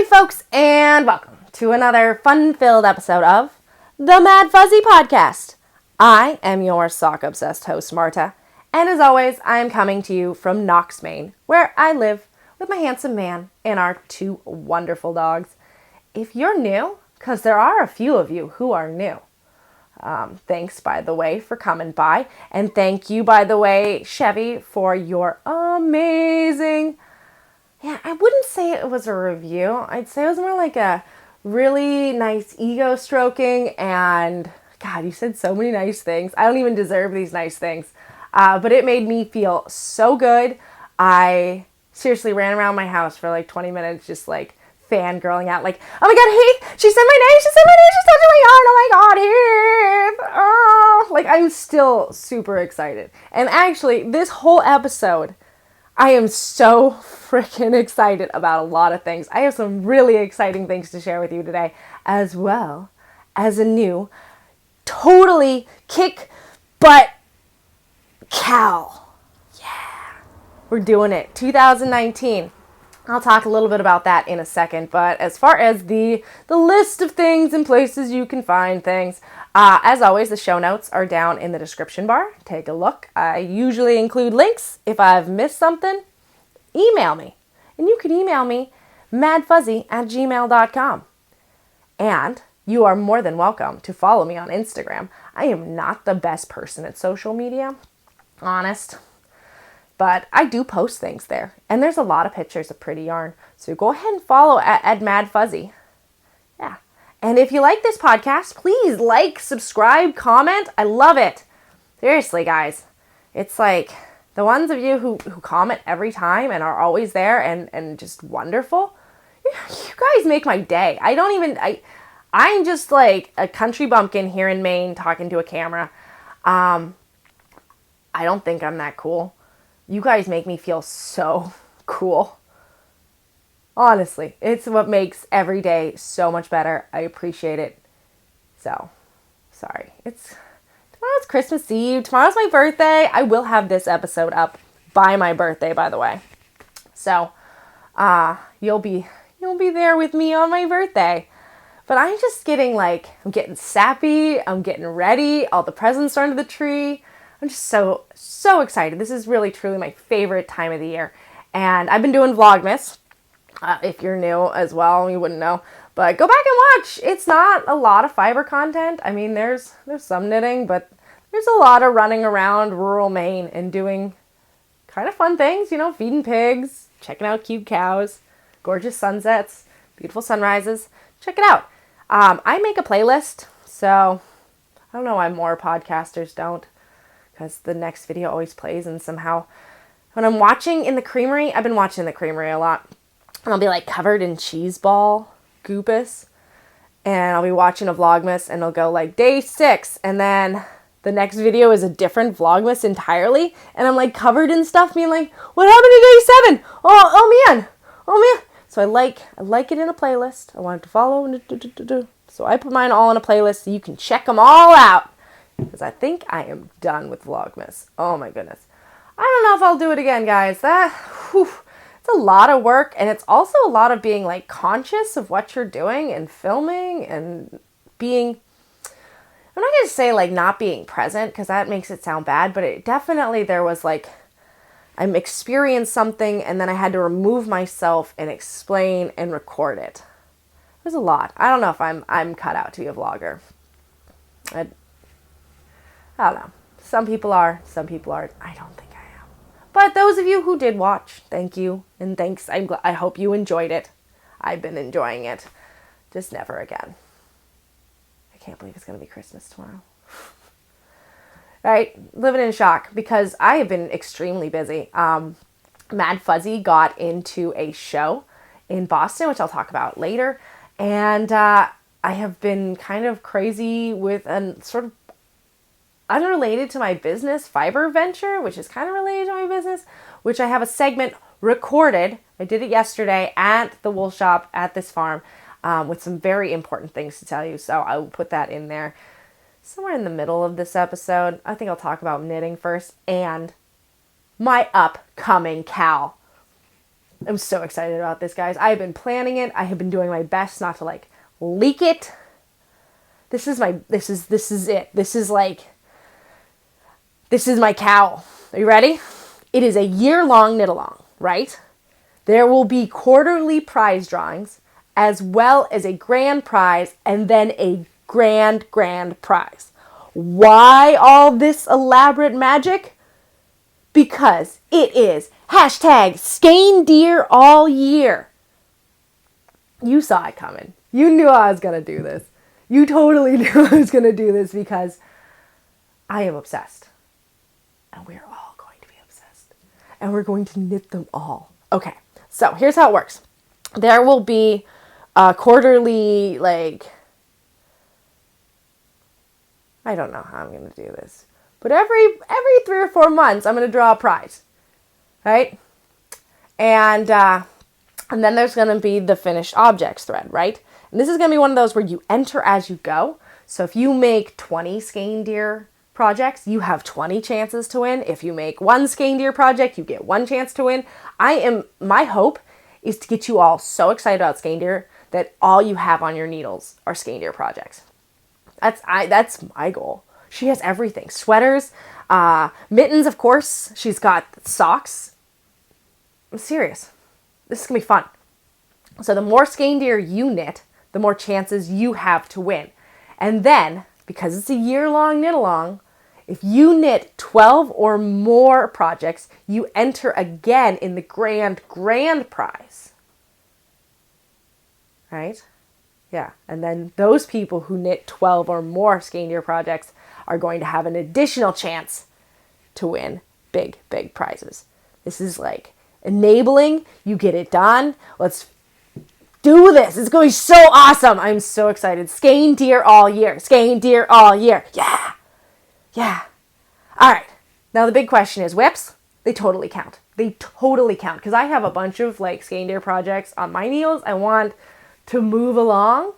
Howdy folks, and welcome to another fun-filled episode of the Maddfuzzy Podcast. I am your sock-obsessed host, Marta, and as always, I am coming to you from Knox, Maine, where I live with my handsome man and our two wonderful dogs. If you're new, because there are a few of you who are new, thanks, by the way, for coming by, and thank you, by the way, Chevy, for your amazing... Yeah, I wouldn't say it was a review. I'd say it was more like a really nice ego stroking, and God, you said so many nice things. I don't even deserve these nice things, but it made me feel so good. I seriously ran around my house for like 20 minutes just like fangirling out like, oh my God, Heath, she said my name, she's touching my heart, oh my God, Heath, oh. Like, I'm still super excited. And actually, this whole episode, I am so freaking excited about a lot of things. I have some really exciting things to share with you today, as well as a new, totally kick butt cowl. Yeah, we're doing it. 2019. I'll talk a little bit about that in a second, but as far as the list of things and places you can find things, as always, the show notes are down in the description bar. Take a look. I usually include links. If I've missed something, email me. And you can email me, maddfuzzy@gmail.com. And you are more than welcome to follow me on Instagram. I am not the best person at social media, honest. But I do post things there. And there's a lot of pictures of pretty yarn. So go ahead and follow at Maddfuzzy. Yeah. And if you like this podcast, please like, subscribe, comment. I love it. Seriously, guys. It's like the ones of you who comment every time and are always there and just wonderful. You guys make my day. I'm just like a country bumpkin here in Maine talking to a camera. I don't think I'm that cool. You guys make me feel so cool. Honestly, it's what makes every day so much better. I appreciate it. So, sorry. Tomorrow's Christmas Eve. Tomorrow's my birthday. I will have this episode up by my birthday, by the way. So, you'll be there with me on my birthday. But I'm just getting I'm getting sappy. I'm getting ready. All the presents are under the tree. I'm just so excited. This is really, truly my favorite time of the year. And I've been doing Vlogmas. If you're new as well, you wouldn't know. But go back and watch. It's not a lot of fiber content. I mean, there's some knitting, but there's a lot of running around rural Maine and doing kind of fun things, feeding pigs, checking out cute cows, gorgeous sunsets, beautiful sunrises. Check it out. I make a playlist, so I don't know why more podcasters don't. Because the next video always plays, and somehow when I'm watching in the creamery, I've been watching the creamery a lot, and I'll be covered in cheese ball goopus, and I'll be watching a Vlogmas, and it'll go day 6, and then the next video is a different Vlogmas entirely, and I'm covered in stuff, being what happened to day 7? Oh man. So I like it in a playlist. I want it to follow. So I put mine all in a playlist so you can check them all out. Because I think I am done with Vlogmas. Oh my goodness. I don't know if I'll do it again, guys. It's a lot of work. And it's also a lot of being conscious of what you're doing and filming and being... I'm not going to say not being present because that makes it sound bad. But it definitely, there was I'm experiencing something and then I had to remove myself and explain and record it. It was a lot. I don't know if I'm cut out to be a vlogger. I don't know. Some people are, some people aren't. I don't think I am. But those of you who did watch, thank you. And thanks. I hope you enjoyed it. I've been enjoying it. Just never again. I can't believe it's going to be Christmas tomorrow. Right? Living in shock because I have been extremely busy. Maddfuzzy got into a show in Boston, which I'll talk about later. And I have been kind of crazy with a sort of unrelated to my business fiber venture, which is kind of related to my business, which I have a segment recorded. I did it yesterday at the wool shop at this farm with some very important things to tell you. So I will put that in there somewhere in the middle of this episode. I think I'll talk about knitting first and my upcoming cowl. I'm so excited about this, guys. I've been planning it. I have been doing my best not to like leak it. This is it. This is my cow. Are you ready? It is a year-long knit-along, right? There will be quarterly prize drawings as well as a grand prize and then a grand prize. Why all this elaborate magic? Because it is hashtag Skeindeer All Year. You saw it coming. You knew I was going to do this. You totally knew I was going to do this because I am obsessed. And we're all going to be obsessed. And we're going to knit them all. Okay, so here's how it works. There will be a quarterly, I don't know how I'm going to do this. But every 3 or 4 months, I'm going to draw a prize. Right? And then there's going to be the finished objects thread, right? And this is going to be one of those where you enter as you go. So if you make 20 Skeindeer projects, you have 20 chances to win. If you make 1 Skeindeer project, you get 1 chance to win. My hope is to get you all so excited about Skeindeer that all you have on your needles are Skeindeer projects. That's my goal. She has everything. Sweaters, mittens, of course. She's got socks. I'm serious. This is going to be fun. So the more Skeindeer you knit, the more chances you have to win. And then, because it's a year-long knit-along, if you knit 12 or more projects, you enter again in the grand prize. Right? Yeah. And then those people who knit 12 or more Skeindeer projects are going to have an additional chance to win big prizes. This is like enabling. You get it done. Let's do this. It's going to be so awesome. I'm so excited. Skeindeer All Year. Skeindeer All Year. Yeah. All right. Now the big question is whips. They totally count. Because I have a bunch of Skeindeer projects on my needles. I want to move along.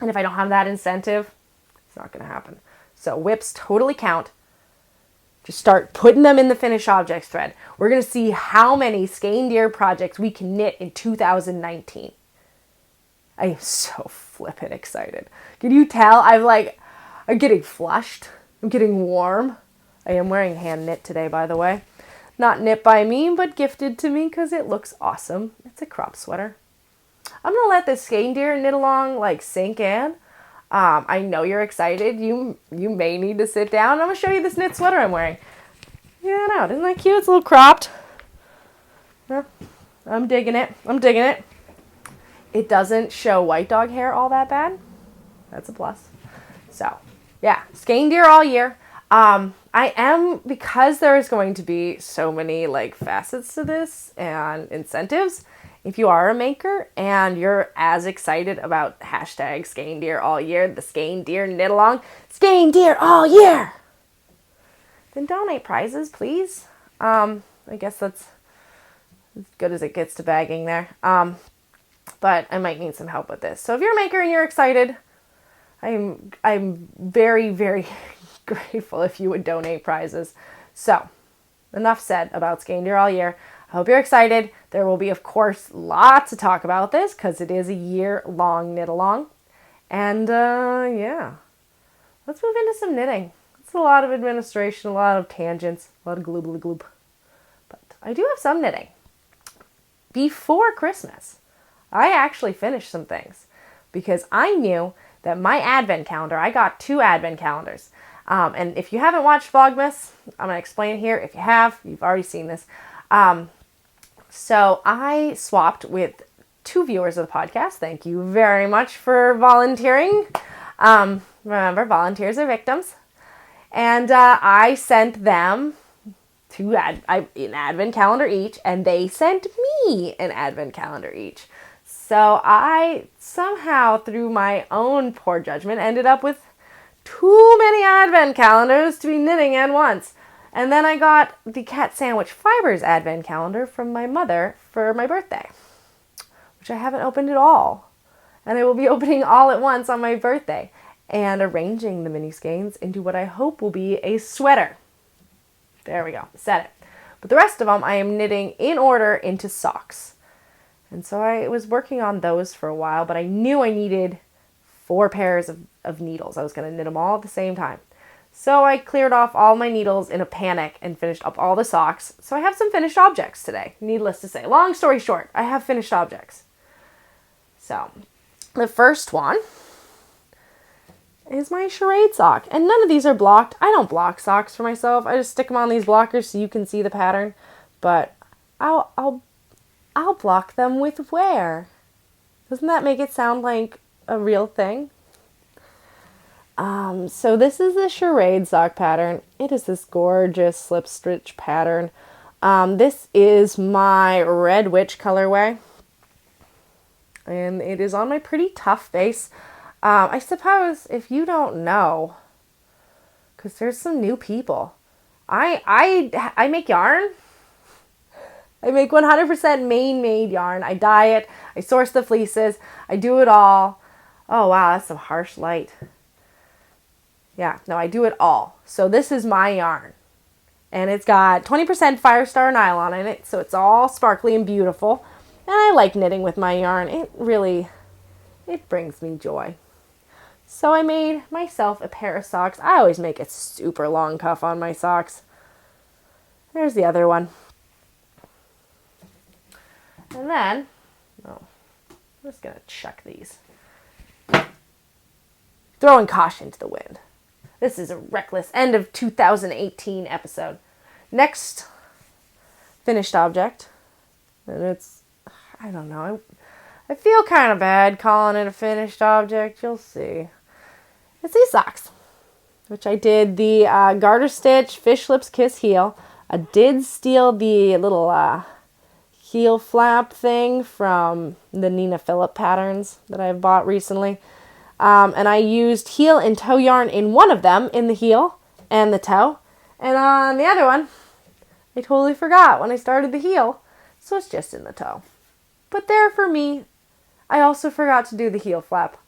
And if I don't have that incentive, it's not going to happen. So whips totally count. Just start putting them in the finished objects thread. We're going to see how many Skeindeer projects we can knit in 2019. I am so flippin' excited. Can you tell? I'm getting flushed. I'm getting warm. I am wearing hand knit today, by the way. Not knit by me, but gifted to me because it looks awesome. It's a crop sweater. I'm going to let this Skeindeer knit along sink in. I know you're excited. You may need to sit down. I'm going to show you this knit sweater I'm wearing. Yeah, no, isn't that cute? It's a little cropped. Yeah, I'm digging it. It doesn't show white dog hair all that bad. That's a plus. So, yeah, Skeindeer All Year. Because there's going to be so many facets to this and incentives, if you are a maker and you're as excited about hashtag Skeindeer All Year, the Skeindeer knit along, Skeindeer All Year, then donate prizes, please. I guess that's as good as it gets to bagging there. But I might need some help with this. So if you're a maker and you're excited, I'm very, very grateful if you would donate prizes. So, enough said about Skeindeer All Year. I hope you're excited. There will be, of course, lots to talk about this because it is a year-long knit-along. And, yeah. Let's move into some knitting. It's a lot of administration, a lot of tangents, a lot of gloobly-gloob. But I do have some knitting. Before Christmas, I actually finished some things because I knew that my advent calendar, I got 2 advent calendars. And if you haven't watched Vlogmas, I'm going to explain here. If you have, you've already seen this. So I swapped with 2 viewers of the podcast. Thank you very much for volunteering. Remember, volunteers are victims. And I sent them an advent calendar each, and they sent me an advent calendar each. So I somehow, through my own poor judgment, ended up with too many advent calendars to be knitting at once. And then I got the Cat Sandwich Fibers advent calendar from my mother for my birthday, which I haven't opened at all. And I will be opening all at once on my birthday and arranging the mini skeins into what I hope will be a sweater. There we go. Said it. But the rest of them I am knitting in order into socks. And so I was working on those for a while, but I knew I needed 4 pairs of needles. I was going to knit them all at the same time. So I cleared off all my needles in a panic and finished up all the socks. So I have some finished objects today, needless to say. Long story short, I have finished objects. So the first one is my charade sock. And none of these are blocked. I don't block socks for myself. I just stick them on these blockers so you can see the pattern. But I'll block them with wear. Doesn't that make it sound like a real thing? So this is the charade sock pattern. It is this gorgeous slip stitch pattern. This is my Red Witch colorway. And it is on my pretty tough base. I suppose if you don't know, because there's some new people, I make yarn. I make 100% Maine-made yarn. I dye it. I source the fleeces. I do it all. Oh, wow, that's some harsh light. Yeah, no, I do it all. So this is my yarn. And it's got 20% Firestar nylon in it, so it's all sparkly and beautiful. And I like knitting with my yarn. It brings me joy. So I made myself a pair of socks. I always make a super long cuff on my socks. There's the other one. And then, I'm just going to chuck these. Throwing caution to the wind. This is a reckless end of 2018 episode. Next finished object. And it's, I don't know. I feel kind of bad calling it a finished object. You'll see. It's these socks, which I did the garter stitch, fish lips, kiss heel. I did steal the little heel flap thing from the Nina Phillip patterns that I've bought recently. And I used heel and toe yarn in one of them, in the heel and the toe. And on the other one, I totally forgot when I started the heel, so it's just in the toe. But there for me, I also forgot to do the heel flap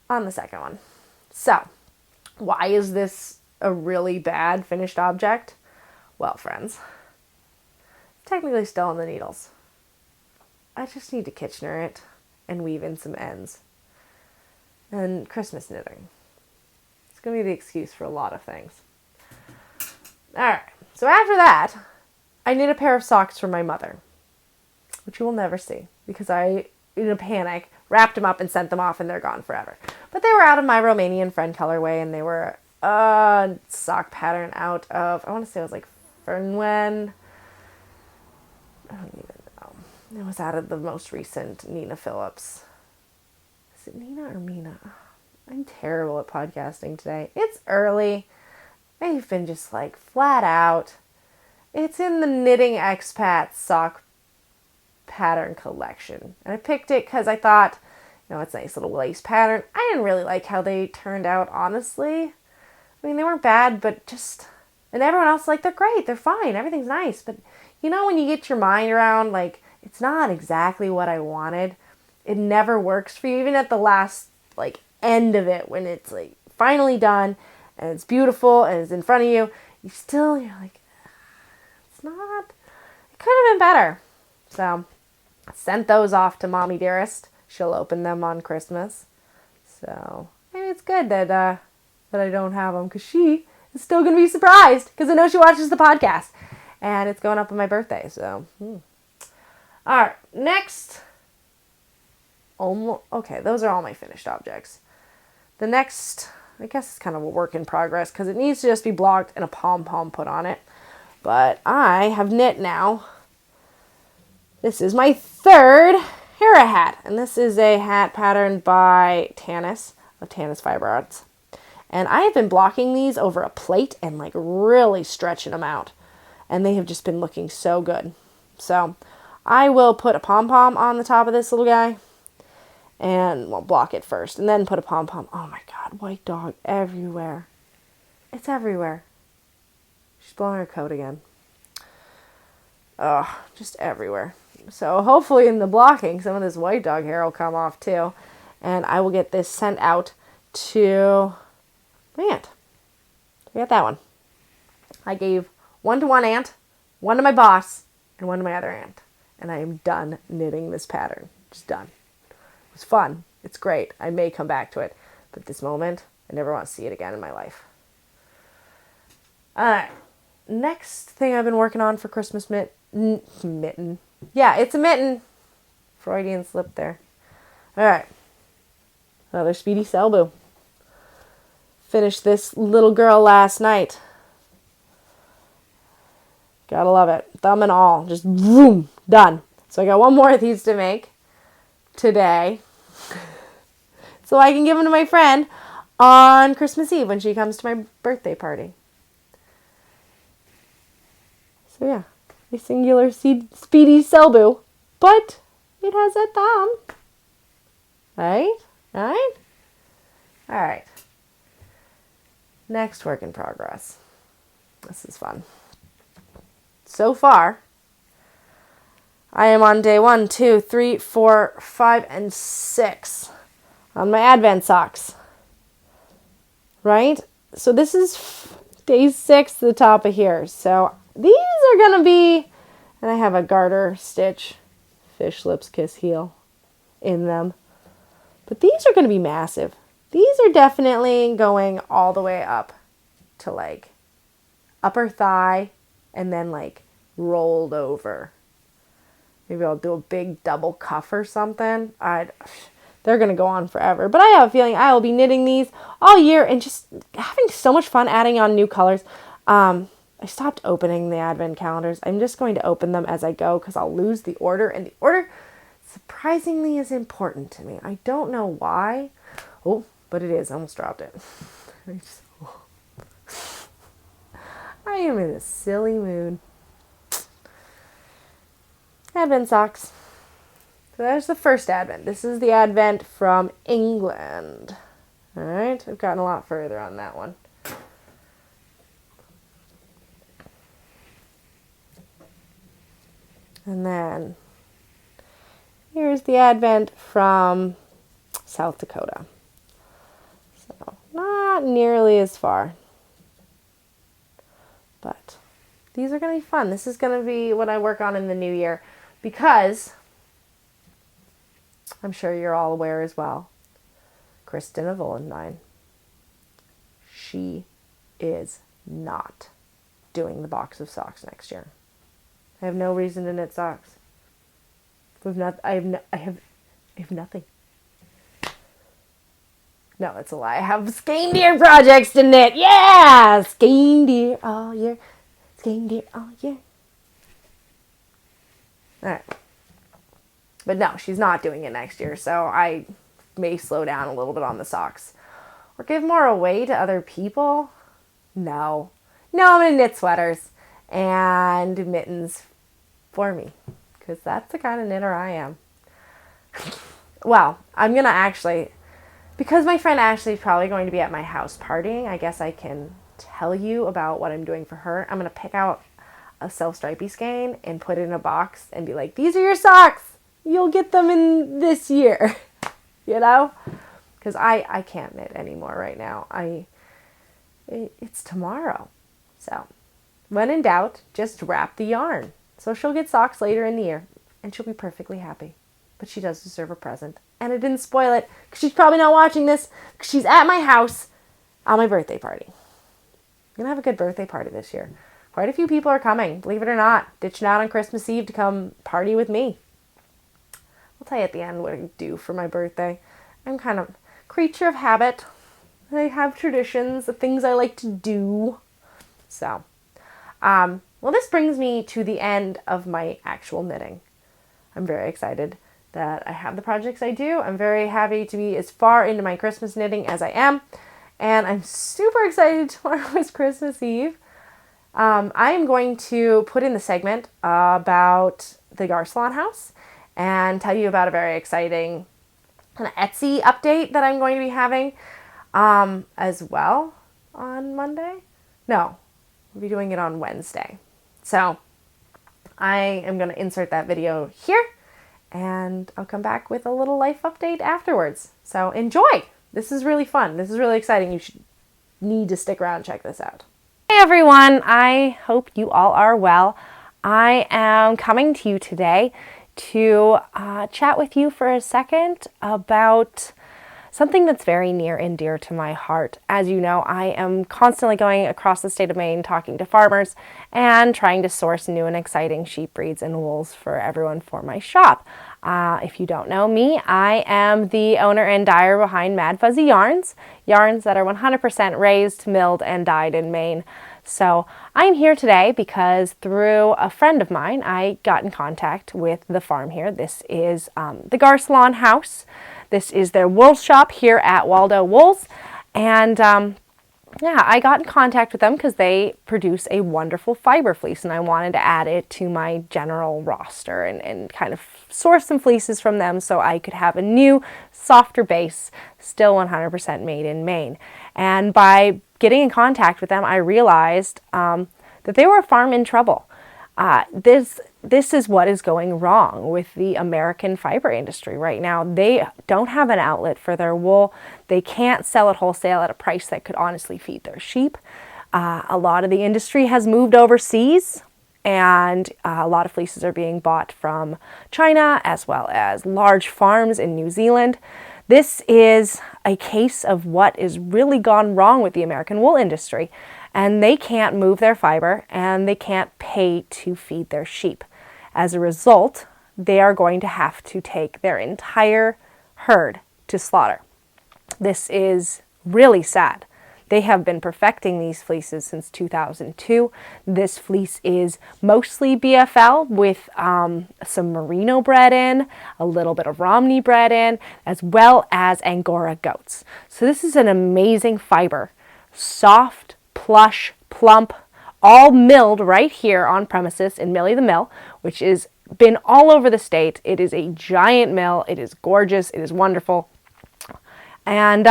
on the second one. So, why is this a really bad finished object? Well, friends, technically still on the needles. I just need to Kitchener it and weave in some ends. And Christmas knitting. It's going to be the excuse for a lot of things. Alright, so after that, I knit a pair of socks for my mother, which you will never see because I, in a panic, wrapped them up and sent them off and they're gone forever. But they were out of my Romanian friend colorway and they were a sock pattern out of, I want to say it was like Fernwen. I don't even know. It was out of the most recent Nina Phillips. Is it Nina or Mina? I'm terrible at podcasting today. It's early. I've been just like flat out. It's in the Knitting Expat sock pattern collection. And I picked it because I thought, it's a nice little lace pattern. I didn't really like how they turned out, honestly. I mean, they weren't bad, but just... And everyone else, like, they're great. They're fine. Everything's nice. But, when you get your mind around, like, it's not exactly what I wanted. It never works for you. Even at the last, like, end of it, when it's, like, finally done, and it's beautiful, and it's in front of you, you're like, it's not... It could have been better. So, I sent those off to Mommy Dearest. She'll open them on Christmas. So, maybe it's good that I don't have them, because she is still going to be surprised, because I know she watches the podcast. And it's going up on my birthday, so. Alright, next. Okay, those are all my finished objects. The next, I guess it's kind of a work in progress, because it needs to just be blocked and a pom-pom put on it. But I have knit now. This is my third Hera hat, and this is a hat patterned by Tanis of Tanis Fiber Arts. And I have been blocking these over a plate and like really stretching them out. And they have just been looking so good. So I will put a pom-pom on the top of this little guy. And we'll block it first. And then put a pom-pom. Oh my god, white dog everywhere. It's everywhere. She's blowing her coat again. Oh, just everywhere. So hopefully in the blocking, some of this white dog hair will come off too. And I will get this sent out to my aunt. I got that one. I gave one to one aunt, one to my boss, and one to my other aunt. and I am done knitting this pattern. Just done. It was fun. It's great. I may come back to it, but this moment, I never want to see it again in my life. All right. Next thing I've been working on for Christmas mitten. Yeah, it's a mitten. Freudian slip there. All right. Another Speedy Selbu. Finished this little girl last night. Gotta love it. Thumb and all. Just boom. Done. So I got one more of these to make today. So I can give them to my friend on Christmas Eve when she comes to my birthday party. So yeah. A singular Speedy Selbu. But it has a thumb. Right? Right? Alright. Next work in progress. This is fun. So far, I am on day 1, 2, 3, 4, 5, and 6 on my Advent socks. Right? So this is day 6 to the top of here. So these are going to be, and I have a garter stitch, fish lips kiss heel in them. But these are going to be massive. These are definitely going all the way up to like upper thigh and then like rolled over. Maybe I'll do a big double cuff or something. They're going to go on forever. But I have a feeling I will be knitting these all year and just having so much fun adding on new colors. I stopped opening the advent calendars. I'm just going to open them as I go because I'll lose the order. And the order surprisingly is important to me. I don't know why. Oh, but it is. I almost dropped it. I am in a silly mood. Advent socks. So there's the first Advent. This is the Advent from England. All right. I've gotten a lot further on that one. And then here's the Advent from South Dakota. So not nearly as far. But these are going to be fun. This is going to be what I work on in the new year because I'm sure you're all aware as well. Kristen, a Volendine, she is not doing the box of socks next year. I have no reason to knit socks. I have nothing. No, it's a lie. I have Skeindeer projects to knit. Yeah! Skeindeer all year. Skeindeer all year. Alright. But no, she's not doing it next year, so I may slow down a little bit on the socks. Or give more away to other people. No. No, I'm going to knit sweaters and mittens for me. Because that's the kind of knitter I am. Well, I'm going to actually, because my friend Ashley's probably going to be at my house partying, I guess I can tell you about what I'm doing for her. I'm going to pick out a self-stripey skein and put it in a box and be like, these are your socks. You'll get them in this year. You know? Because I can't knit anymore right now. It's tomorrow. So, when in doubt, just wrap the yarn. So she'll get socks later in the year. And she'll be perfectly happy. But she does deserve a present. And I didn't spoil it. Because she's probably not watching this. Because she's at my house on my birthday party. I'm going to have a good birthday party this year. Quite a few people are coming. Believe it or not. Ditching out on Christmas Eve to come party with me. I'll tell you at the end what I do for my birthday. I'm kind of a creature of habit. I have traditions, the things I like to do. So, well, this brings me to the end of my actual knitting. I'm very excited that I have the projects I do. I'm very happy to be as far into my Christmas knitting as I am. And I'm super excited tomorrow is Christmas Eve. I am going to put in the segment about the Garcelon house and tell you about a very exciting kind of Etsy update that I'm going to be having as well on Monday. No, we'll be doing it on Wednesday. So I am going to insert that video here and I'll come back with a little life update afterwards. So enjoy. This is really fun. This is really exciting. You should need to stick around and check this out. Hey everyone. I hope you all are well. I am coming to you today to chat with you for a second about something that's very near and dear to my heart. As you know, I am constantly going across the state of Maine talking to farmers and trying to source new and exciting sheep breeds and wools for everyone for my shop. If you don't know me, I am the owner and dyer behind Maddfuzzy yarns that are 100% raised, milled, and dyed in Maine. So I'm here today because through a friend of mine, I got in contact with the farm here. This is the Garcelon House. This is their wool shop here at Waldo Wools. And I got in contact with them because they produce a wonderful fiber fleece, and I wanted to add it to my general roster and kind of source some fleeces from them so I could have a new, softer base, still 100% made in Maine. And by getting in contact with them, I realized that they were a farm in trouble. This is what is going wrong with the American fiber industry right now. They don't have an outlet for their wool. They can't sell it wholesale at a price that could honestly feed their sheep. A lot of the industry has moved overseas, and a lot of fleeces are being bought from China as well as large farms in New Zealand. This is a case of what is really gone wrong with the American wool industry. And they can't move their fiber, and they can't pay to feed their sheep. As a result, they are going to have to take their entire herd to slaughter. This is really sad. They have been perfecting these fleeces since 2002. This fleece is mostly BFL with some merino bred in, a little bit of Romney bred in, as well as Angora goats. So this is an amazing fiber, soft, plush, plump, all milled right here on premises in Millie the Mill, which has been all over the state. It is a giant mill. It is gorgeous. It is wonderful. And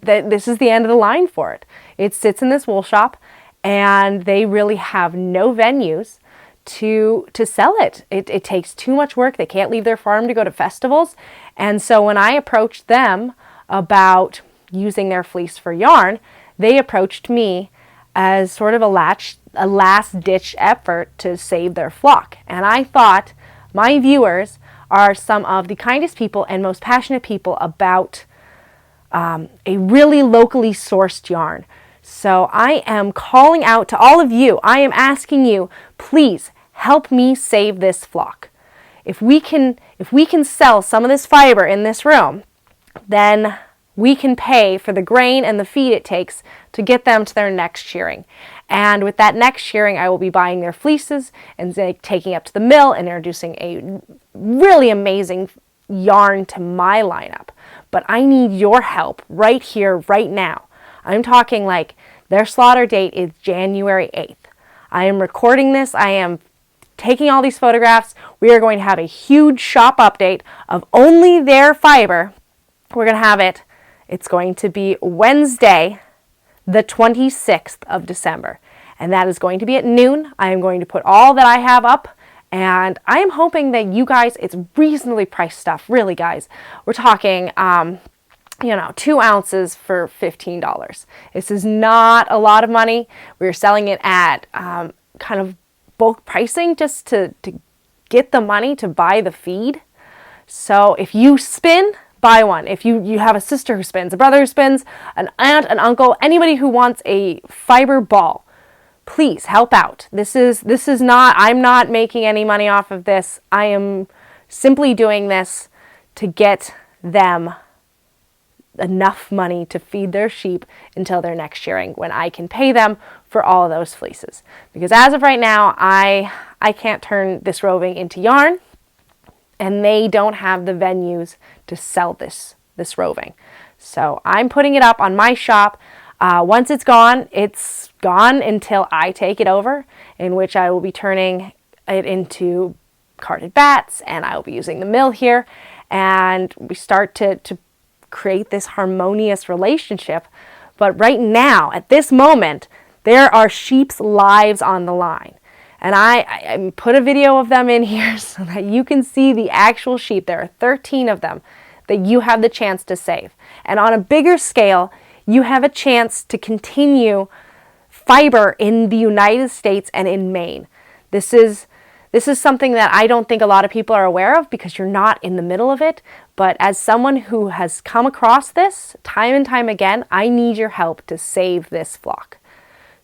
this is the end of the line for it. It sits in this wool shop, and they really have no venues to sell it. It takes too much work. They can't leave their farm to go to festivals. And so when I approached them about using their fleece for yarn, they approached me as sort of a last-ditch effort to save their flock. And I thought my viewers are some of the kindest people and most passionate people about a really locally sourced yarn. So I am calling out to all of you. I am asking you, please help me save this flock. If we can sell some of this fiber in this room, then we can pay for the grain and the feed it takes to get them to their next shearing. And with that next shearing, I will be buying their fleeces and taking up to the mill and introducing a really amazing yarn to my lineup. But I need your help right here, right now. I'm talking like their slaughter date is January 8th. I am recording this. I am taking all these photographs. We are going to have a huge shop update of only their fiber. We're going to have it. It's going to be Wednesday, the 26th of December, and that is going to be at noon. I am going to put all that I have up, and I am hoping that you guys, it's reasonably priced stuff, really, guys. We're talking, 2 ounces for $15. This is not a lot of money. We're selling it at kind of bulk pricing just to get the money to buy the feed. So if you spin, buy one. If you have a sister who spins, a brother who spins, an aunt, an uncle, anybody who wants a fiber ball, please help out. This is not, I'm not making any money off of this. I am simply doing this to get them enough money to feed their sheep until their next shearing, when I can pay them for all of those fleeces. Because as of right now, I can't turn this roving into yarn, and they don't have the venues to sell this roving. So I'm putting it up on my shop. Once it's gone until I take it over, in which I will be turning it into carded bats, and I will be using the mill here, and we start to create this harmonious relationship. But right now, at this moment, there are sheep's lives on the line. And I put a video of them in here so that you can see the actual sheep. There are 13 of them that you have the chance to save. And on a bigger scale, you have a chance to continue fiber in the United States and in Maine. This is This is something that I don't think a lot of people are aware of because you're not in the middle of it. But as someone who has come across this time and time again, I need your help to save this flock.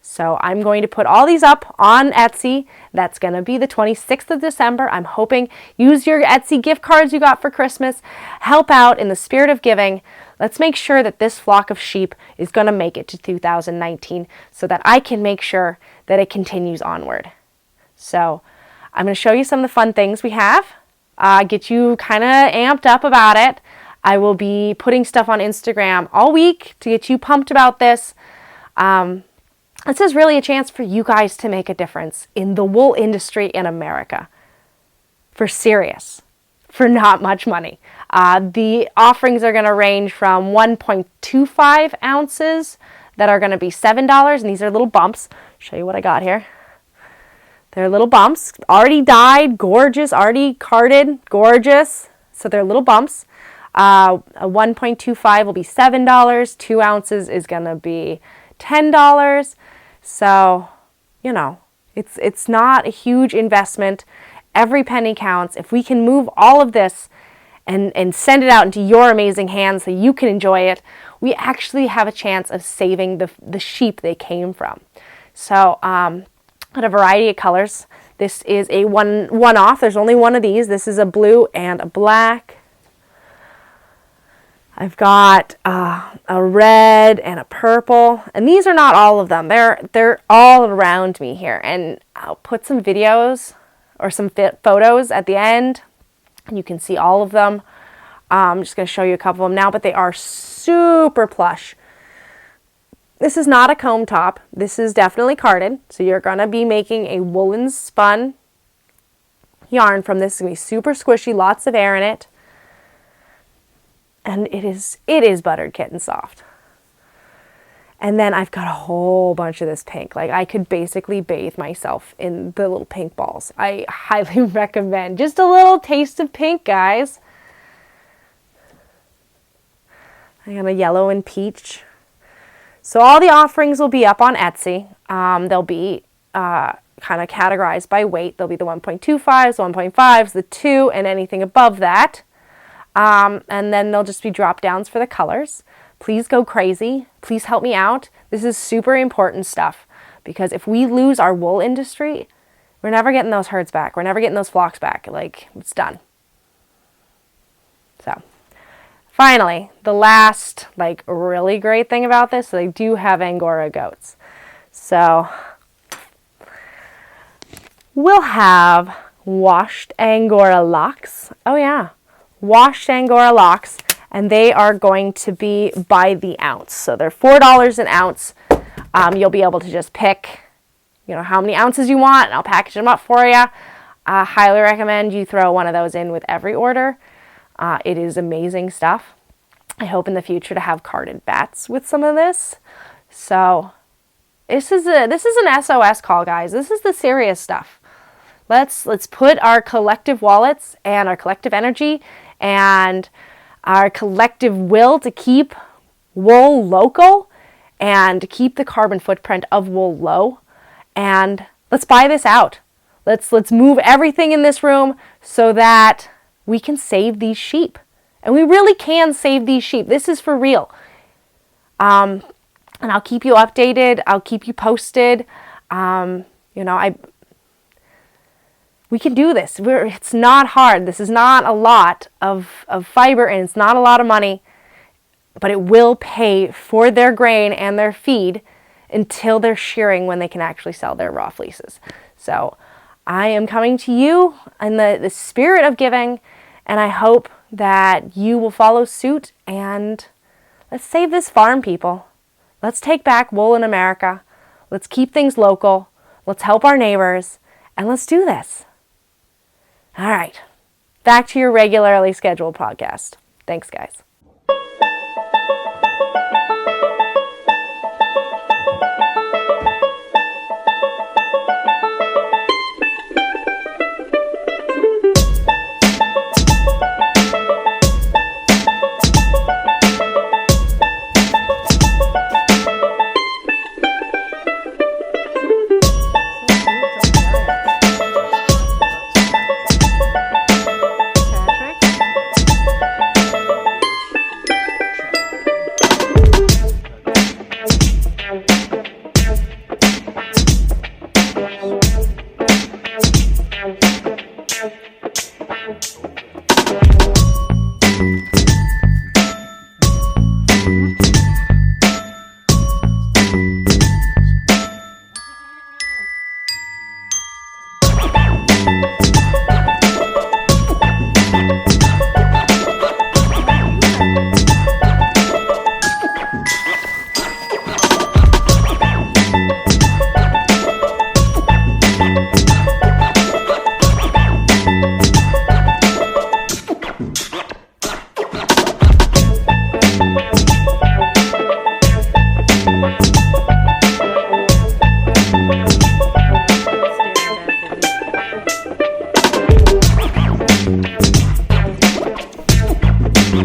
So I'm going to put all these up on Etsy. That's going to be the 26th of December. I'm hoping use your Etsy gift cards you got for Christmas. Help out in the spirit of giving. Let's make sure that this flock of sheep is going to make it to 2019 so that I can make sure that it continues onward. So I'm going to show you some of the fun things we have. Get you kind of amped up about it. I will be putting stuff on Instagram all week to get you pumped about this. This is really a chance for you guys to make a difference in the wool industry in America. For serious. For not much money. The offerings are going to range from 1.25 ounces that are going to be $7. And these are little bumps. Show you what I got here. They're little bumps. Already dyed, gorgeous, already carded, gorgeous. So they're little bumps. A 1.25 will be $7. 2 ounces is going to be $10. So, you know, it's not a huge investment. Every penny counts. If we can move all of this and send it out into your amazing hands so you can enjoy it, we actually have a chance of saving the sheep they came from. So, got a variety of colors. This is a one-off. There's only one of these. This is a blue and a black. I've got a red and a purple, and these are not all of them. They're all around me here, and I'll put some videos or some photos at the end, and you can see all of them. I'm just going to show you a couple of them now, but they are super plush. This is not a comb top. This is definitely carded, so you're going to be making a woolen spun yarn from this. It's going to be super squishy, lots of air in it. And it is buttered kitten soft. And then I've got a whole bunch of this pink. Like, I could basically bathe myself in the little pink balls. I highly recommend. Just a little taste of pink, guys. I got a yellow and peach. So all the offerings will be up on Etsy. They'll be kind of categorized by weight. They'll be the 1.25s, 1.5s, the 2, and anything above that. And then there'll just be drop downs for the colors. Please go crazy. Please help me out. This is super important stuff because if we lose our wool industry, we're never getting those herds back. We're never getting those flocks back. Like, it's done. So, finally, the last, like, really great thing about this, so they do have Angora goats. So, we'll have washed Angora locks. Oh, yeah. Washed Angora locks, and they are going to be by the ounce. So they're $4 an ounce. You'll be able to just pick, how many ounces you want, and I'll package them up for you. I highly recommend you throw one of those in with every order. It is amazing stuff. I hope in the future to have carded bats with some of this. So this is an SOS call, guys. This is the serious stuff. Let's put our collective wallets and our collective energy and our collective will to keep wool local and to keep the carbon footprint of wool low. And let's buy this out. Let's move everything in this room so that we can save these sheep. And we really can save these sheep. This is for real. And I'll keep you updated. I'll keep you posted. We can do this. It's not hard. This is not a lot of fiber, and it's not a lot of money, but it will pay for their grain and their feed until they're shearing when they can actually sell their raw fleeces. So I am coming to you in the spirit of giving, and I hope that you will follow suit, and let's save this farm, people. Let's take back wool in America. Let's keep things local. Let's help our neighbors, and let's do this. All right, back to your regularly scheduled podcast. Thanks, guys. So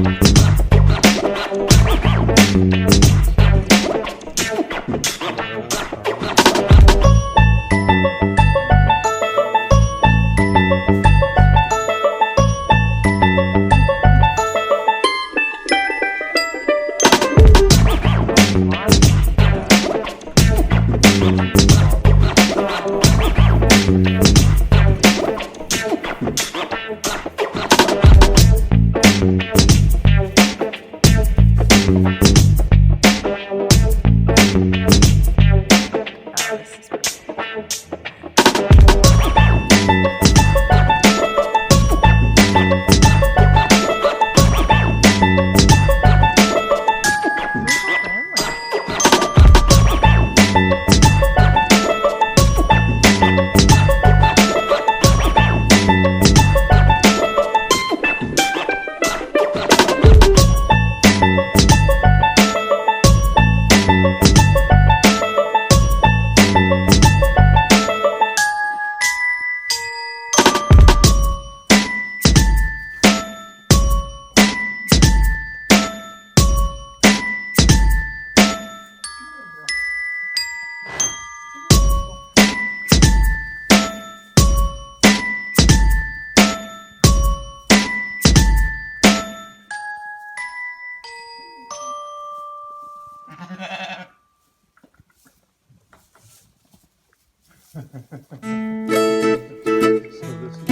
this is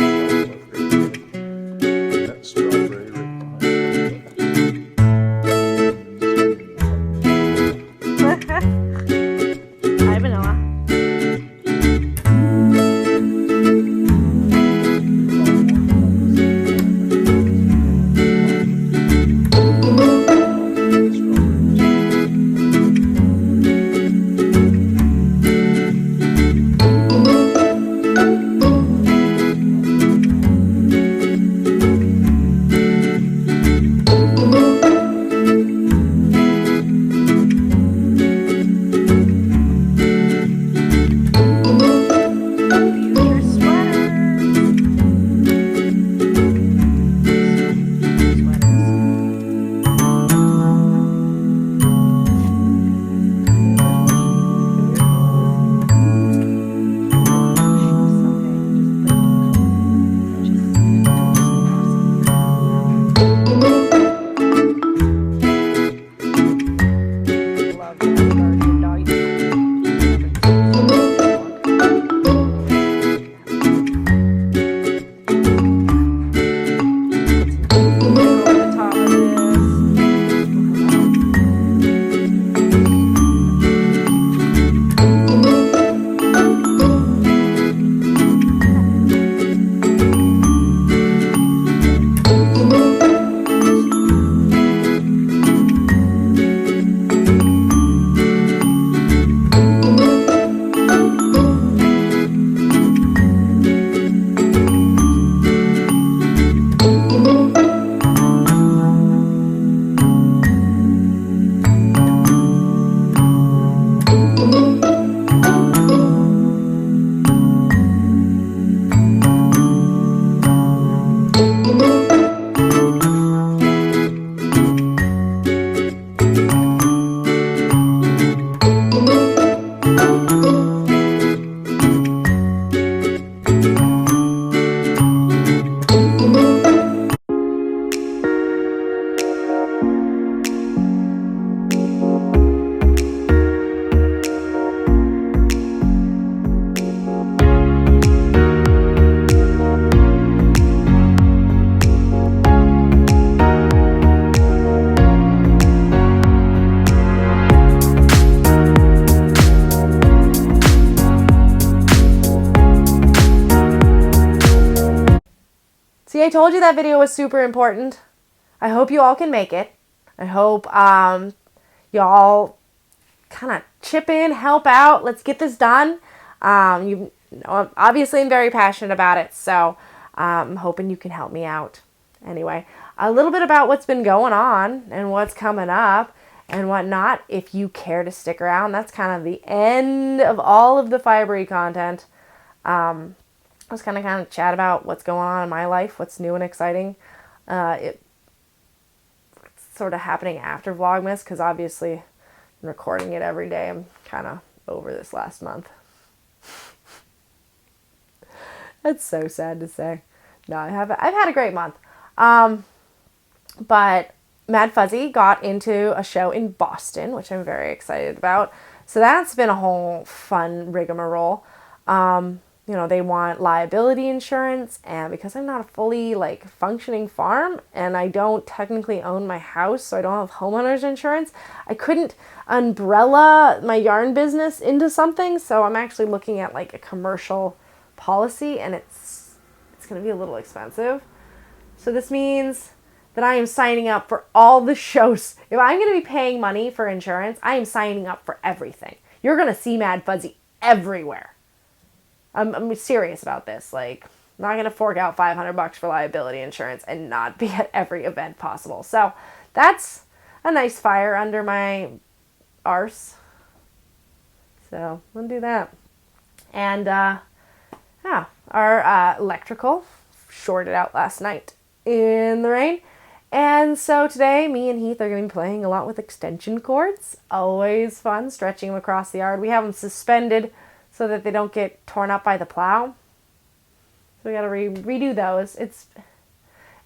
that strawberry right behind. Hi, Vanilla. See, I told you that video was super important. I hope you all can make it. I hope y'all kind of chip in, help out. Let's get this done. Obviously, I'm very passionate about it, so I'm hoping you can help me out. Anyway, a little bit about what's been going on and what's coming up and whatnot. If you care to stick around, that's kind of the end of all of the Fibery content. I was kind of chat about what's going on in my life, what's new and exciting. sort of happening after Vlogmas, because obviously I'm recording it every day. I'm kind of over this last month. That's so sad to say. No, I've had a great month. But Maddfuzzy got into a show in Boston, which I'm very excited about. So that's been a whole fun rigmarole. You know, they want liability insurance, and because I'm not a fully functioning farm and I don't technically own my house, so I don't have homeowners insurance, I couldn't umbrella my yarn business into something. So I'm actually looking at a commercial policy, and it's going to be a little expensive. So this means that I am signing up for all the shows. If I'm going to be paying money for insurance, I am signing up for everything. You're going to see Maddfuzzy everywhere. I'm serious about this. I'm not going to fork out $500 for liability insurance and not be at every event possible. So that's a nice fire under my arse. So we'll do that. And our electrical shorted out last night in the rain. And so today, me and Heath are going to be playing a lot with extension cords. Always fun, stretching them across the yard. We have them suspended so that they don't get torn up by the plow. So we got to redo those. It's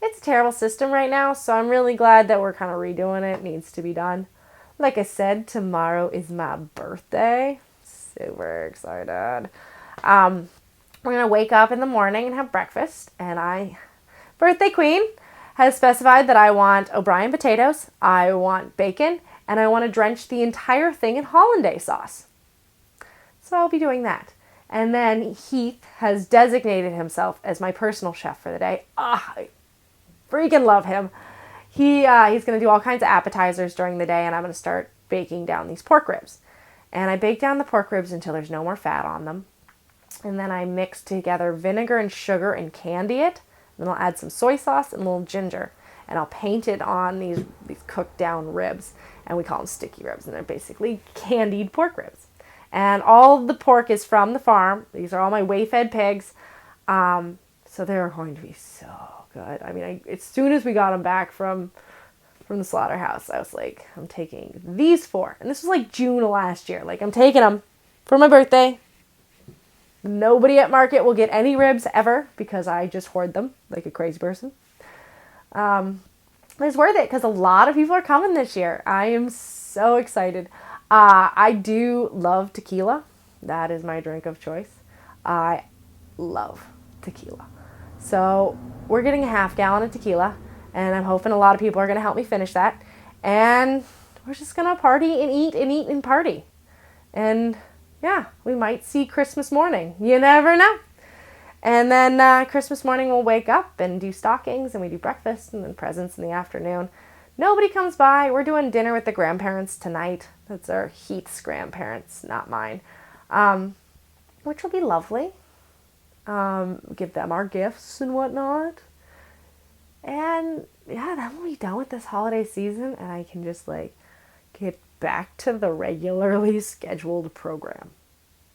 a terrible system right now, so I'm really glad that we're kind of redoing it. It needs to be done. Like I said, tomorrow is my birthday. Super excited. We're going to wake up in the morning and have breakfast, and Birthday Queen has specified that I want O'Brien potatoes, I want bacon, and I want to drench the entire thing in hollandaise sauce. So I'll be doing that. And then Heath has designated himself as my personal chef for the day. I freaking love him. He's going to do all kinds of appetizers during the day, and I'm going to start baking down these pork ribs. And I bake down the pork ribs until there's no more fat on them. And then I mix together vinegar and sugar and candy it. Then I'll add some soy sauce and a little ginger. And I'll paint it on these cooked down ribs. And we call them sticky ribs. And they're basically candied pork ribs. And all the pork is from the farm. These are all my way-fed pigs. So they're going to be so good. I mean, as soon as we got them back from the slaughterhouse, I was like, I'm taking these 4. And this was June of last year. I'm taking them for my birthday. Nobody at market will get any ribs ever because I just hoard them like a crazy person. It's worth it because a lot of people are coming this year. I am so excited. I do love tequila. That is my drink of choice. I love tequila. So we're getting a half gallon of tequila, and I'm hoping a lot of people are going to help me finish that. And we're just going to party and eat and party. And yeah, we might see Christmas morning. You never know. And then Christmas morning we'll wake up and do stockings, and we do breakfast and then presents in the afternoon. Nobody comes by. We're doing dinner with the grandparents tonight. That's our Heath's grandparents, not mine. Which will be lovely. Give them our gifts and whatnot. And yeah, then we'll be done with this holiday season, and I can just get back to the regularly scheduled program.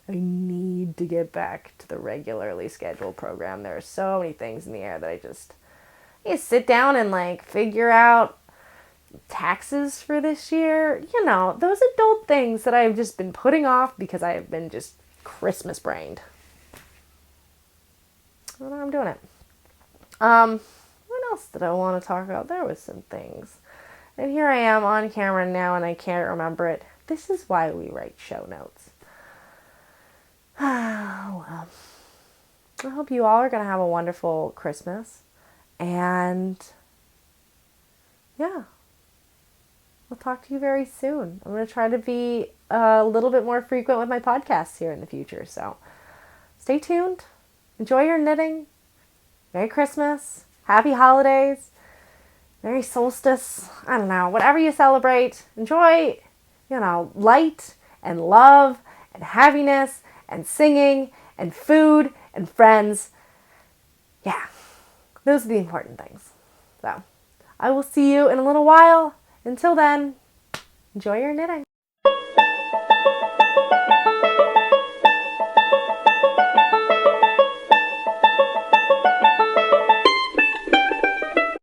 I need to get back to the regularly scheduled program. There are so many things in the air that I just need to sit down and figure out taxes for this year. You know, those adult things that I've just been putting off because I have been just Christmas brained. Well, I'm doing it. What else did I want to talk about? There was some things. And here I am on camera now and I can't remember it. This is why we write show notes. Well, I hope you all are going to have a wonderful Christmas. And yeah, I'll talk to you very soon. I'm going to try to be a little bit more frequent with my podcasts here in the future. So stay tuned. Enjoy your knitting. Merry Christmas. Happy holidays. Merry solstice. I don't know. Whatever you celebrate. Enjoy, light and love and happiness and singing and food and friends. Yeah. Those are the important things. So I will see you in a little while. Until then, enjoy your knitting.